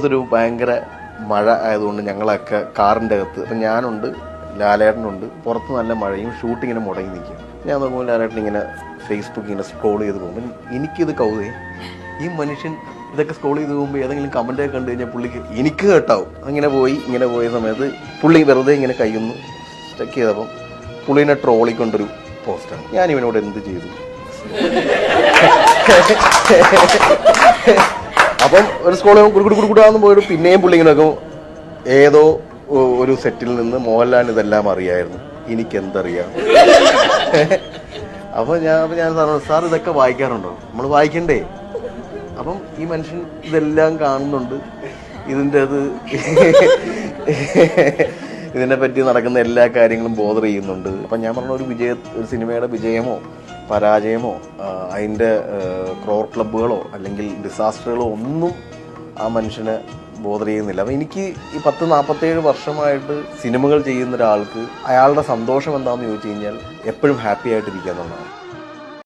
ഒരു ഭയങ്കര മഴ ആയതുകൊണ്ട് ഞങ്ങളൊക്കെ കാറിൻ്റെ അകത്ത് അപ്പം ഞാനുണ്ട്, ലാലേട്ടനുണ്ട്, പുറത്ത് നല്ല മഴയും, ഷൂട്ടിങ്ങനെ മുടങ്ങി നിൽക്കും. ഞാൻ നോക്കുമ്പോൾ ലാലേട്ടൻ ഇങ്ങനെ ഫേസ്ബുക്ക് ഇങ്ങനെ സ്ക്രോൾ ചെയ്ത് പോകുമ്പോൾ എനിക്കിത് കൗതുകം, ഈ മനുഷ്യൻ ഇതൊക്കെ സ്ക്രോൾ ചെയ്ത് പോകുമ്പോൾ ഏതെങ്കിലും കമൻറ്റൊക്കെ കണ്ടു കഴിഞ്ഞാൽ പുള്ളിക്ക് എനിക്ക് കേട്ടാവും. ഇങ്ങനെ പോയ സമയത്ത് പുള്ളി വെറുതെ ഇങ്ങനെ കൈയൊന്ന് സ്റ്റക്ക് ചെയ്തപ്പം പുള്ളിനെ ട്രോളിക്കൊണ്ടൊരു പോസ്റ്റാണ്. ഞാൻ ഇവനോട് എന്ത് ചെയ്തു? അപ്പം ഒരു സ്കൂളിൽ കുടുക്കുടാന്ന് പോയിട്ട് പിന്നെയും പുള്ളി ഇങ്ങനെ നോക്കും, ഏതോ ഒരു സെറ്റിൽ നിന്ന് മോഹൻലാലിന് ഇതെല്ലാം അറിയായിരുന്നു, എനിക്കെന്തറിയാം. അപ്പോൾ ഞാൻ സാർ ഇതൊക്കെ വായിക്കാറുണ്ടോ? നമ്മൾ വായിക്കണ്ടേ? അപ്പം ഈ മനുഷ്യൻ ഇതെല്ലാം കാണുന്നുണ്ട്, ഇതിനെപ്പറ്റി നടക്കുന്ന എല്ലാ കാര്യങ്ങളും ബോധർ ചെയ്യുന്നുണ്ട്. അപ്പം ഞാൻ പറഞ്ഞ ഒരു സിനിമയുടെ വിജയമോ പരാജയമോ അതിൻ്റെ ക്രോർ ക്ലബ്ബുകളോ അല്ലെങ്കിൽ ഡിസാസ്റ്ററുകളോ ഒന്നും ആ മനുഷ്യനെ ബോധർ ചെയ്യുന്നില്ല. അപ്പം എനിക്ക് ഈ 40-47 വർഷമായിട്ട് സിനിമകൾ ചെയ്യുന്ന ഒരാൾക്ക് അയാളുടെ സന്തോഷം എന്താണെന്ന് ചോദിച്ചു കഴിഞ്ഞാൽ എപ്പോഴും ഹാപ്പി ആയിട്ടിരിക്കുക എന്നുള്ളതാണ്.